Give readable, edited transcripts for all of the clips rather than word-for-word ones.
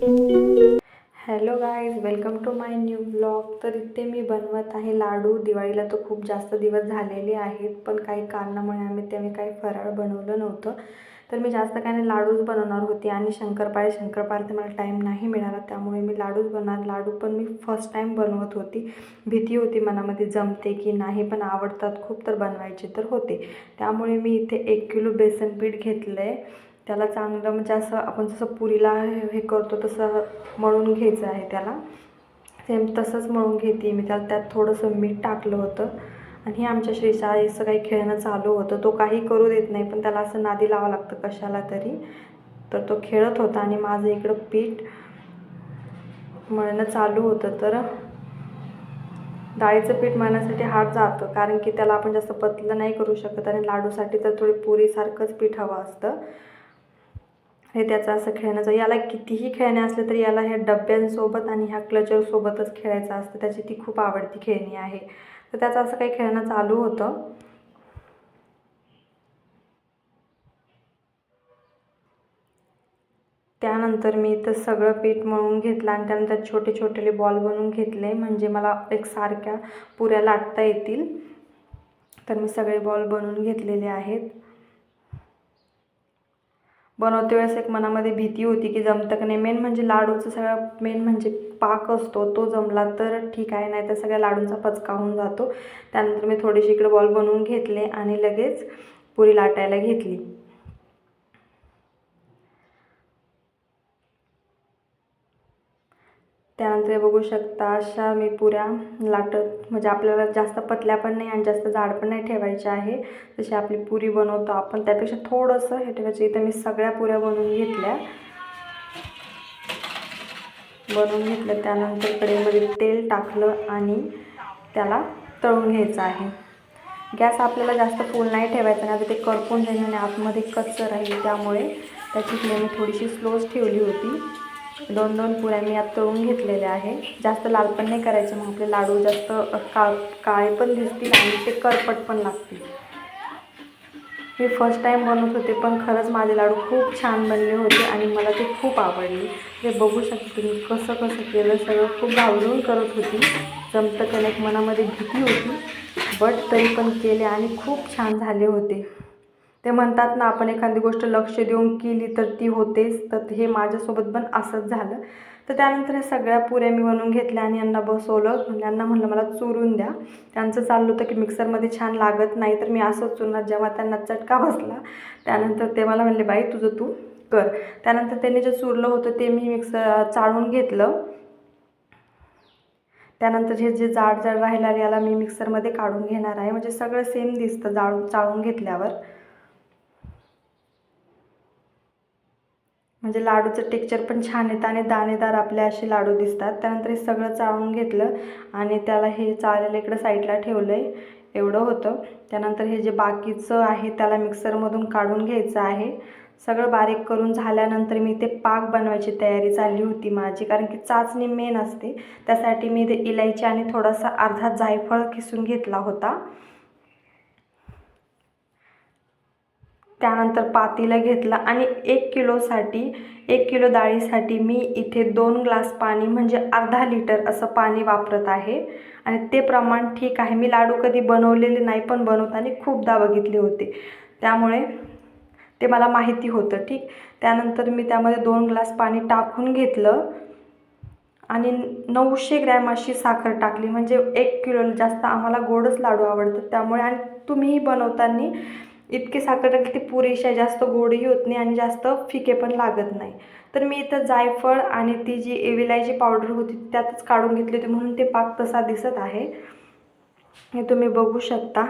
Hello guys, welcome to my new blog. तर इथे मी बनवत आहे लाडू. दिवाळीला तर खूप जास्त दिवस झालेले आहेत, पण काही कारणामुळे आम्ही काही फराळ बनवलं नव्हतं. तर मी जास्त काही नाही, लाडूच बनवणार होते आणि शंकरपाळे तर मला टाईम नाही मिळाला, त्यामुळे मी लाडूच बनवणार. लाडू पण मी फर्स्ट टाईम बनवत होती. भीती होती मनामध्ये, जमते की नाही, पण आवडतात खूप तर बनवायचे तर होते. त्यामुळे मी इथे 1 किलो बेसन पीठ घेतलं आहे. त्याला चांगलं म्हणजे असं आपण जसं पुरीला हे करतो तसं मळून घ्यायचं आहे. त्याला सेम तसंच मळून घेते मी. त्यात थोडंसं मीठ टाकलं होतं. आणि आमच्या श्रीचा असं काही खेळणं चालू होतं. तो काही करू देत नाही, पण त्याला असं नादी लावावं लागतं कशाला तरी. तर तो खेळत होता आणि माझं इकडं पीठ मळणं चालू होतं. तर डाळीचं पीठ मळण्यासाठी हात जातं, कारण की त्याला आपण जास्त पतलं नाही करू शकत आणि लाडूसाठी तर थोडी पुरीसारखंच पीठ हवं असतं. हे त्याचं असं खेळण्याचं, याला कितीही खेळणे असले तरी याला ह्या डब्यांसोबत आणि ह्या क्लचरसोबतच खेळायचं असतं. त्याची ती खूप आवडती खेळणी आहे. तर त्याचं असं काही खेळणं चालू होतं. त्यानंतर मी इथं सगळं पीठ मळून घेतलं आणि त्यानंतर छोटे छोटेले बॉल बनवून घेतले, म्हणजे मला एकसारख्या पुऱ्या लाटता येतील. तर मी सगळे बॉल बनवून घेतलेले आहेत. बनवते वेळेस एक मनामध्ये भीती होती की जमतं की नाही. मेन म्हणजे लाडूचं सगळं मेन म्हणजे पाक असतो, तो जमला तर ठीक आहे, नाही तर सगळ्या लाडूंचा पचका होऊन जातो. त्यानंतर मी थोडीशी इकडे बॉल बनवून घेतले आणि लगेच पुरी लाटायला घेतली. त्यानंतर बघू शकता अशा मी पुऱ्या लाटत, म्हणजे आपल्याला जास्त पतल्या पण नाही आणि जास्त जाड पण नाही ठेवायचे आहे. जशी आपली पुरी बनवतो आपण त्यापेक्षा थोडंसं हे ठेवायचं. इथं मी सगळ्या पुऱ्या बनवून घेतल्या. त्यानंतर कढईमध्ये तेल टाकलं आणि त्याला तळून घ्यायचं आहे. गॅस आपल्याला जास्त फुल नाही ठेवायचा, नाही तर ते करपून जाईल आणि आतमध्ये कच्चं राहील. त्यामुळे त्याची फ्लेम थोडीशी स्लोच ठेवली होती. 2 पुऱ्या मी यात तळून घेतलेल्या आहे. जास्त लाल पण नाही करायचे, मग आपले लाडू जास्त काळे पण दिसतील आणि ते करपट पण लागतील. मी फर्स्ट टाईम बनवत होते, पण खरंच माझे लाडू खूप छान बनले होते आणि मला ते खूप आवडले. ते बघू शकता तुम्ही कसं कसं केलं. सगळं खूप घाबरून करत होती, जमतं का नाही मनामध्ये भीती होती, बट तरी पण केले आणि खूप छान झाले होते. ते म्हणतात ना, आपण एखादी गोष्ट लक्ष देऊन केली तर ती होतेच. तर हे माझ्यासोबत पण असंच झालं. तर त्यानंतर हे सगळ्या पुऱ्या मी बनवून घेतल्या आणि यांना बसवलं. यांना म्हणलं मला चुरून द्या. त्यांचं चाललं होतं की मिक्सरमध्ये छान लागत नाही, तर मी असंच चुरणार. जेव्हा त्यांना चटका बसला त्यानंतर ते मला म्हणले बाई तुझं तू कर. त्यानंतर त्यांनी जे चुरलं होतं ते मी चाळून घेतलं. त्यानंतर हे जे जाड राहिलं याला मी मिक्सरमध्ये काढून घेणार आहे, म्हणजे सगळं सेम दिसतं चाळून घेतल्यावर. म्हणजे लाडूचं टेक्स्चर पण छान येतं आणि दाणेदार आपले असे लाडू दिसतात. त्यानंतर हे सगळं चाळून घेतलं आणि त्याला हे चाळलेलं इकडं साईडला ठेवलं आहे. एवढं होतं. त्यानंतर हे जे बाकीचं आहे त्याला मिक्सरमधून काढून घ्यायचं आहे. सगळं बारीक करून झाल्यानंतर मी ते पाक बनवायची तयारी चालली होती माझी, कारण की चाचणी मेन असते. त्यासाठी मी ते इलायची आणि थोडासा अर्धा जायफळ किसून घेतला होता. त्यानंतर पातेलं घेतलं आणि 1 किलो डाळीसाठी मी इथे 2 ग्लास पाणी, म्हणजे अर्धा लिटर असं पाणी वापरत आहे. आणि ते प्रमाण ठीक आहे. मी लाडू कधी बनवलेले नाही, पण बनवताना खूपदा बघितले होते, त्यामुळे ते मला माहिती होतं. ठीक. त्यानंतर मी त्यामध्ये 2 ग्लास पाणी टाकून घेतलं आणि 900 ग्रॅम अशी साखर टाकली. म्हणजे 1 किलो, जास्त आम्हाला गोडच लाडू आवडतात त्यामुळे. आणि तुम्हीही बनवताना इतकी साखर टाकली ती पुरेशी आहे, जास्त गोडही होत नाही आणि जास्त फिके पण लागत नाही. तर मी इथं जायफळ आणि ती जी विलायची पावडर होती त्यातच काढून घेतली होती, म्हणून ते पाक तसा दिसत आहे. हे तुम्ही बघू शकता.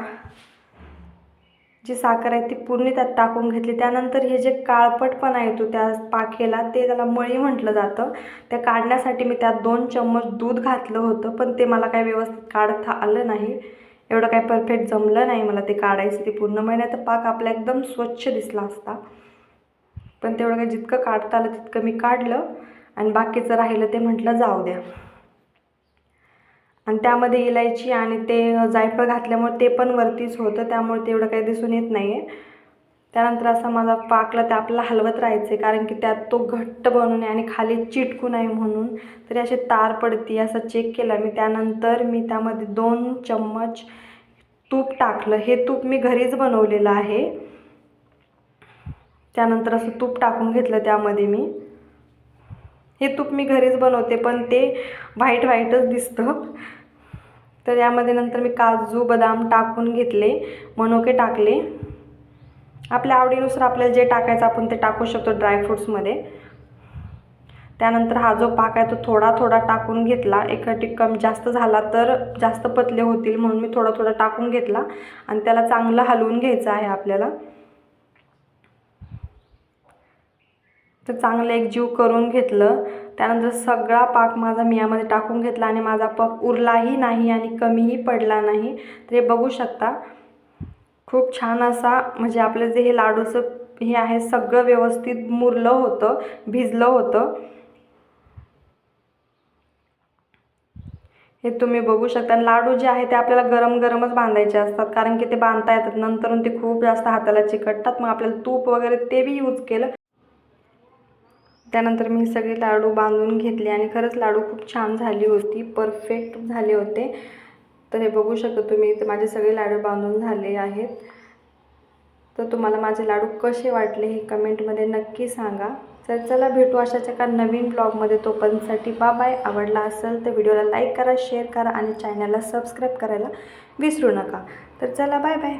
जी साखर आहे ती पूर्ण त्यात टाकून घेतली. त्यानंतर हे जे काळपटपणा येतो त्या पाखेला, ते त्याला मळी म्हटलं जातं. त्या काढण्यासाठी मी त्यात 2 चम्मच दूध घातलं होतं, पण ते मला काही व्यवस्थित काढता आलं नाही. एवढं काही परफेक्ट जमलं नाही मला ते काढायचं. ते पूर्ण महिन्यात पाक आपला एकदम स्वच्छ दिसला असता, पण तेवढं काही जितकं काढता आलं तितकं मी काढलं आणि बाकीचं राहिलं ते म्हटलं जाऊ द्या. आणि त्यामध्ये इलायची आणि ते जायफळ घातल्यामुळे ते पण वरतीच होतं, त्यामुळे तेवढं काही दिसून येत नाही आहे. त्यानंतर असा माझा पाकला ते आपल्याला हलवत राहायचे, कारण की त्यात तो घट्ट बनू नये आणि खाली चिटकू नये म्हणून. तरी असे तार पडती असं चेक केलं मी. त्यानंतर मी त्यामध्ये 2 चम्मच तूप टाकलं. हे तूप मी घरीच बनवलेलं आहे. त्यानंतर असं तूप टाकून घेतलं त्यामध्ये मी. हे तूप मी घरीच बनवते, पण ते व्हाईटच दिसतं. तर यामध्ये नंतर मी काजू बदाम टाकून घेतले, मनुके टाकले. आपल्या आवडीनुसार आपल्याला जे टाकायचं आपण ते टाकू शकतो ड्रायफ्रूट्समध्ये. त्यानंतर हा जो पाक आहे तो थोडा थोडा टाकून घेतला. एकखट्टी कमी जास्त झाला तर जास्त पतले होतील म्हणून मी थोडा थोडा टाकून घेतला आणि त्याला चांगलं हलवून घ्यायचं आहे आपल्याला. तर चांगलं एकजीव करून घेतलं. त्यानंतर सगळा पाक माझा मी यामध्ये टाकून घेतला आणि माझा पाक उरलाही नाही आणि कमीही पडला नाही. तर हे बघू शकता, खूप छान असा म्हणजे आपलं जे हे लाडूचं हे आहे सगळं व्यवस्थित मुरलं होतं, भिजलं होतं. हे तुम्ही बघू शकता. लाडू जे आहे ते आपल्याला गरम गरमच बांधायचे असतात, कारण की ते बांधता येतात नंतरून ते खूप जास्त हाताला चिकटतात. मग आपल्याला तूप वगैरे ते बी यूज केलं. त्यानंतर मी सगळे लाडू बांधून घेतले आणि खरंच लाडू खूप छान झाली होती, परफेक्ट झाले होते. तर हे बघू शकता तुम्ही, इथे माझे सगळे लाडू बांधून झाले आहेत. तर तुम्हाला माझे लाडू कसे वाटले हे कमेंटमध्ये नक्की सांगा. तर चला भेटू अशाच एका नवीन ब्लॉगमध्ये. तोपर्यंतसाठी बाय. आवडला असेल तर व्हिडिओला लाईक करा, शेअर करा आणि चॅनलला सबस्क्राईब करायला विसरू नका. तर चला बाय.